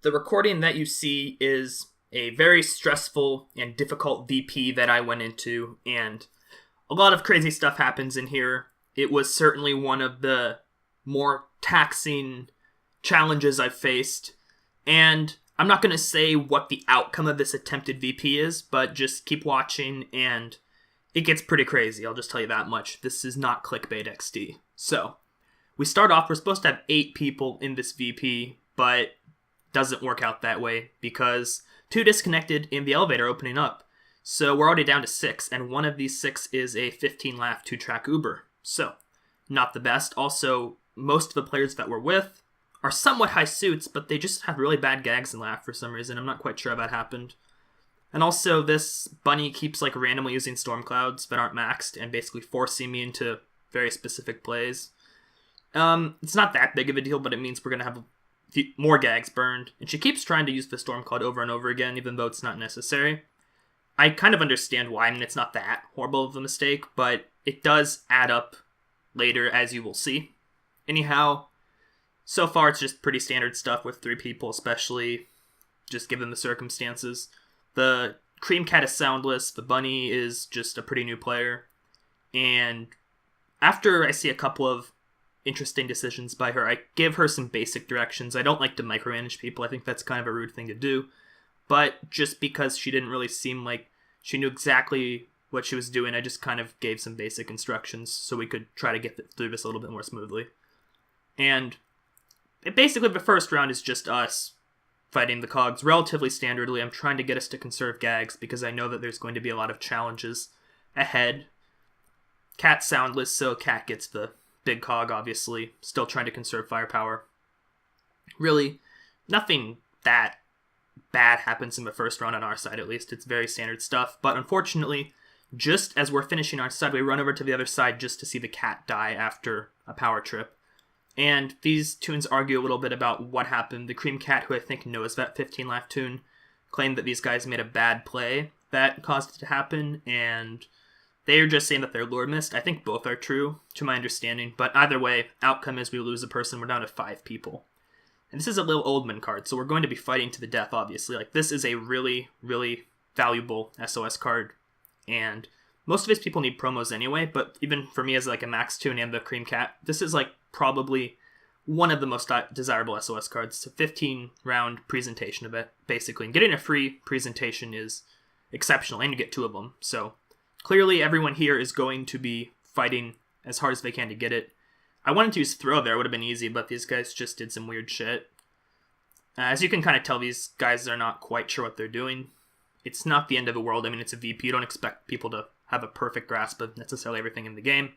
The recording that you see is a very stressful and difficult VP that I went into, and a lot of crazy stuff happens in here. It was certainly one of the more taxing challenges I've faced, and I'm not going to say what the outcome of this attempted VP is, but just keep watching, and it gets pretty crazy, I'll just tell you that much. This is not clickbait XD. So, we start off, we're supposed to have 8 people in this VP, but doesn't work out that way because 2 disconnected in the elevator opening up. So we're already down to 6, and one of these 6 is a 15-laugh 2-track Uber. So, not the best. Also, most of the players that we're with are somewhat high suits, but they just have really bad gags and laugh for some reason. I'm not quite sure how that happened. And also, this bunny keeps randomly using storm clouds that aren't maxed and basically forcing me into very specific plays. It's not that big of a deal, but it means we're going to have more gags burned. And she keeps trying to use the storm cloud over and over again, even though it's not necessary. I kind of understand why. I mean, it's not that horrible of a mistake, but it does add up later, as you will see. Anyhow, so far it's just pretty standard stuff with 3 people, especially just given the circumstances. The cream cat is soundless, the bunny is just a pretty new player, and after I see a couple of interesting decisions by her, I give her some basic directions. I don't like to micromanage people, I think that's kind of a rude thing to do, but just because she didn't really seem like she knew exactly what she was doing, I just kind of gave some basic instructions so we could try to get through this a little bit more smoothly. And basically the first round is just us fighting the cogs relatively standardly. I'm trying to get us to conserve gags because I know that there's going to be a lot of challenges ahead. Cat's soundless, so Cat gets the big cog, obviously. Still trying to conserve firepower. Really, nothing that bad happens in the first round on our side, at least. It's very standard stuff. But unfortunately, just as we're finishing our side, we run over to the other side just to see the cat die after a power trip. And these toons argue a little bit about what happened. The cream cat, who I think knows that 15-laugh toon, claimed that these guys made a bad play that caused it to happen, and they are just saying that their lure missed. I think both are true, to my understanding, but either way, outcome is we lose a person. We're down to 5 people. And this is a little Oldman card, so we're going to be fighting to the death, obviously. This is a really, really valuable SOS card, and most of these people need promos anyway, but even for me as a max toon and the cream cat, this is probably one of the most desirable SOS cards. It's a 15-round presentation of it, basically. And getting a free presentation is exceptional, and you get 2 of them. So clearly everyone here is going to be fighting as hard as they can to get it. I wanted to use throw there, it would have been easy, but these guys just did some weird shit. As you can kind of tell, these guys are not quite sure what they're doing. It's not the end of the world. I mean, it's a VP. You don't expect people to have a perfect grasp of necessarily everything in the game.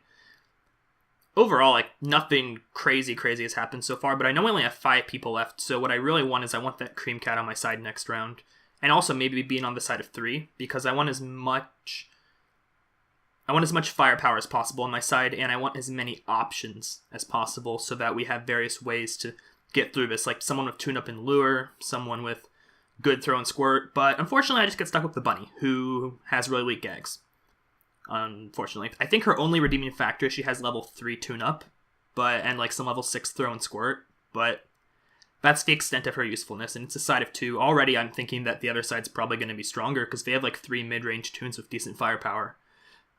Overall, nothing crazy has happened so far, but I know we only have 5 people left, so what I really want is I want that cream cat on my side next round, and also maybe being on the side of 3, because I want as much firepower as possible on my side, and I want as many options as possible so that we have various ways to get through this, like someone with tune-up and lure, someone with good throw and squirt, but unfortunately I just get stuck with the bunny, who has really weak gags. Unfortunately, I think her only redeeming factor is she has level 3 tune-up, and some level 6 throw and squirt, but that's the extent of her usefulness, and it's a side of 2. Already I'm thinking that the other side's probably going to be stronger, because they have 3 mid-range toons with decent firepower,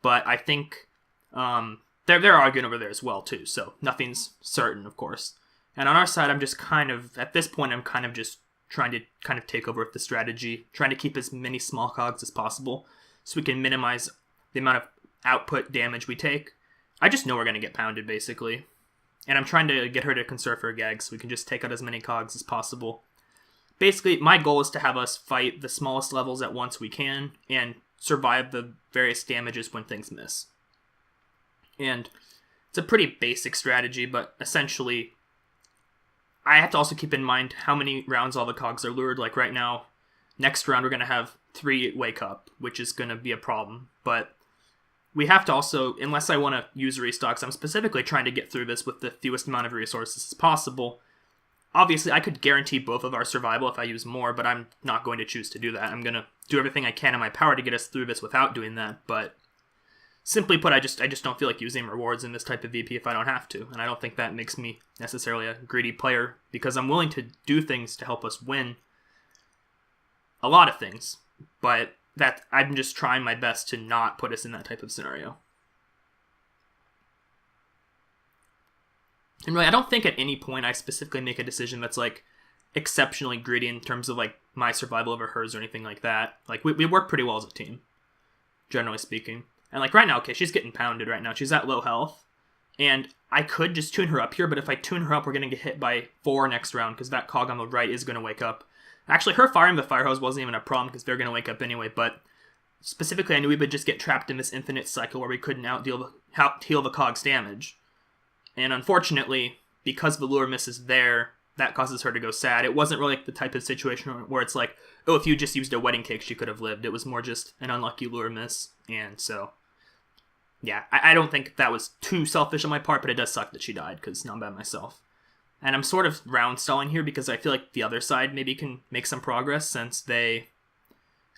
but I think they're arguing over there as well, too, so nothing's certain, of course. And on our side, I'm just at this point, I'm kind of just trying to take over with the strategy, trying to keep as many small cogs as possible, so we can minimize the amount of output damage we take. I just know we're going to get pounded, basically. And I'm trying to get her to conserve her gags so we can just take out as many cogs as possible. Basically, my goal is to have us fight the smallest levels at once we can and survive the various damages when things miss. And it's a pretty basic strategy, but essentially, I have to also keep in mind how many rounds all the cogs are lured. Right now, next round we're going to have 3 wake up, which is going to be a problem, but we have to also, unless I want to use restocks, I'm specifically trying to get through this with the fewest amount of resources as possible. Obviously, I could guarantee both of our survival if I use more, but I'm not going to choose to do that. I'm going to do everything I can in my power to get us through this without doing that, but simply put, I just don't feel like using rewards in this type of VP if I don't have to, and I don't think that makes me necessarily a greedy player, because I'm willing to do things to help us win a lot of things, but that I'm just trying my best to not put us in that type of scenario. And really, I don't think at any point I specifically make a decision that's like exceptionally greedy in terms of like my survival over hers or anything like that. Like we work pretty well as a team, generally speaking. And like right now, okay, she's getting pounded right now. She's at low health, and I could just tune her up here, but if I tune her up, we're going to get hit by 4 next round, because that cog on the right is going to wake up. Actually, her firing the fire hose wasn't even a problem, because they're going to wake up anyway, but specifically I knew we would just get trapped in this infinite cycle where we couldn't heal the cog's damage. And unfortunately, because the lure misses there, that causes her to go sad. It wasn't really like the type of situation where it's like, oh, if you just used a wedding cake, she could have lived. It was more just an unlucky lure miss. And so, yeah, I don't think that was too selfish on my part, but it does suck that she died, because now I'm by myself. And I'm sort of round stalling here because I feel like the other side maybe can make some progress since they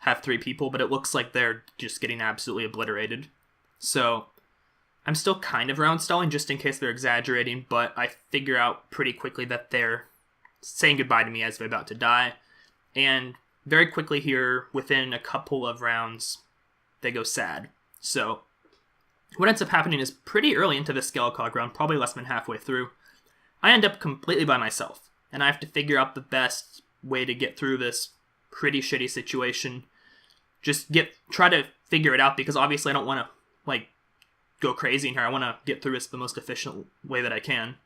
have 3 people, but it looks like they're just getting absolutely obliterated. So I'm still kind of round stalling just in case they're exaggerating, but I figure out pretty quickly that they're saying goodbye to me as they're about to die. And very quickly here, within a couple of rounds, they go sad. So what ends up happening is pretty early into the Skelecog round, probably less than halfway through, I end up completely by myself. And I have to figure out the best way to get through this pretty shitty situation. Try to figure it out, because obviously I don't want to, like, go crazy in here. I want to get through this the most efficient way that I can.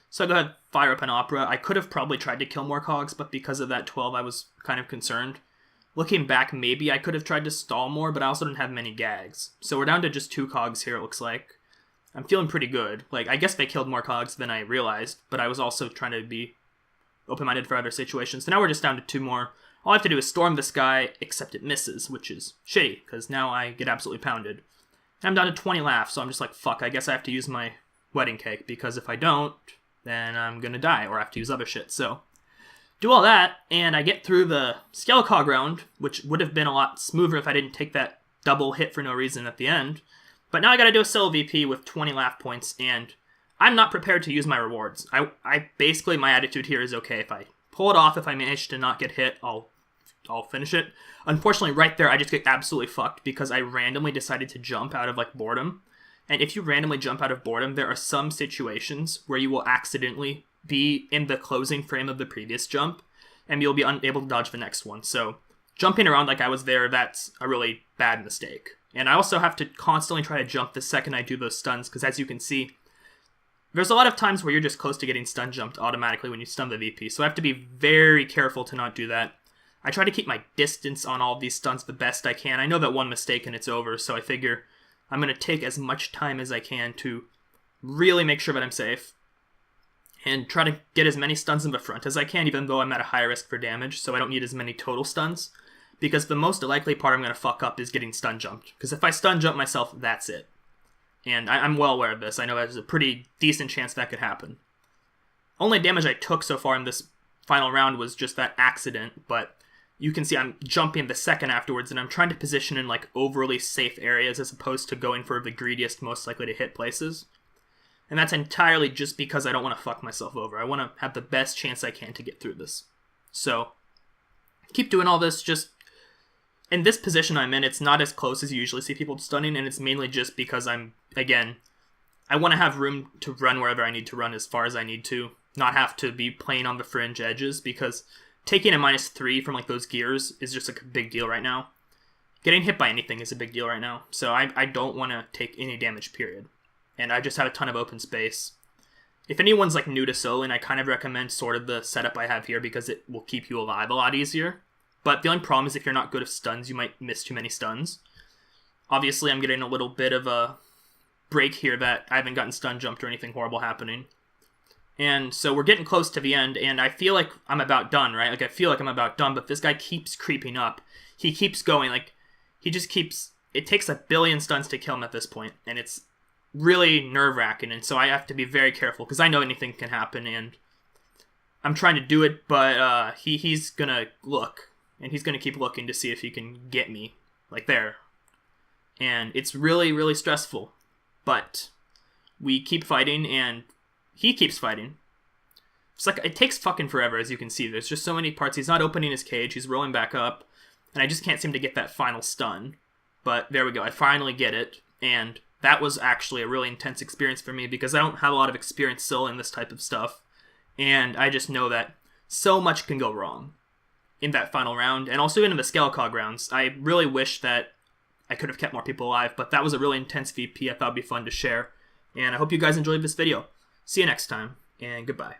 So I go ahead, fire up an Opera. I could have probably tried to kill more cogs, but because of that 12, I was kind of concerned. Looking back, maybe I could have tried to stall more, but I also didn't have many gags. So we're down to just 2 cogs here, it looks like. I'm feeling pretty good. Like, I guess they killed more cogs than I realized, but I was also trying to be open-minded for other situations. So now we're just down to 2 more. All I have to do is storm this guy, except it misses, which is shitty, because now I get absolutely pounded. And I'm down to 20 laughs, so I'm just like, fuck, I guess I have to use my wedding cake, because if I don't, then I'm gonna die, or I have to use other shit. So do all that, and I get through the Skelecog round, which would have been a lot smoother if I didn't take that double hit for no reason at the end. But now I gotta do a solo VP with 20 laugh points, and I'm not prepared to use my rewards. I basically, my attitude here is, okay, if I pull it off, if I manage to not get hit, I'll finish it. Unfortunately, right there, I just get absolutely fucked, because I randomly decided to jump out of, like, boredom. And if you randomly jump out of boredom, there are some situations where you will accidentally be in the closing frame of the previous jump, and you'll be unable to dodge the next one. So jumping around like I was there, that's a really bad mistake. And I also have to constantly try to jump the second I do those stuns, because as you can see, there's a lot of times where you're just close to getting stun jumped automatically when you stun the VP, so I have to be very careful to not do that. I try to keep my distance on all of these stunts the best I can. I know that one mistake and it's over, so I figure I'm going to take as much time as I can to really make sure that I'm safe, and try to get as many stuns in the front as I can, even though I'm at a high risk for damage, so I don't need as many total stuns. Because the most likely part I'm going to fuck up is getting stun jumped. Because if I stun jump myself, that's it. And I'm well aware of this. I know there's a pretty decent chance that could happen. Only damage I took so far in this final round was just that accident, but you can see I'm jumping the second afterwards, and I'm trying to position in like overly safe areas as opposed to going for the greediest, most likely to hit places. And that's entirely just because I don't want to fuck myself over. I want to have the best chance I can to get through this. So keep doing all this. Just in this position I'm in, it's not as close as you usually see people stunning, and it's mainly just because I want to have room to run wherever I need to run as far as I need to, not have to be playing on the fringe edges, because taking a -3 from like those gears is just like a big deal right now. Getting hit by anything is a big deal right now, so I don't want to take any damage, period. And I just have a ton of open space. If anyone's like new to soloing, I kind of recommend sort of the setup I have here, because it will keep you alive a lot easier. But the only problem is if you're not good at stuns, you might miss too many stuns. Obviously, I'm getting a little bit of a break here that I haven't gotten stun jumped or anything horrible happening. And so we're getting close to the end, and I feel like I'm about done, right? Like, I feel like I'm about done, but this guy keeps creeping up. He keeps going, like, he just keeps... It takes 1 billion stuns to kill him at this point, and it's really nerve-wracking, and so I have to be very careful, because I know anything can happen, and I'm trying to do it, but he's gonna look. And he's going to keep looking to see if he can get me. Like there. and it's really, really stressful. But we keep fighting, and he keeps fighting. It's like, it takes fucking forever, as you can see. There's just so many parts. He's not opening his cage, he's rolling back up, and I just can't seem to get that final stun. But there we go, I finally get it, and that was actually a really intense experience for me, because I don't have a lot of experience soloing this type of stuff, and I just know that so much can go wrong in that final round, and also in the Skelecog rounds. I really wish that I could have kept more people alive, but that was a really intense VP I thought would be fun to share, and I hope you guys enjoyed this video. See you next time, and goodbye.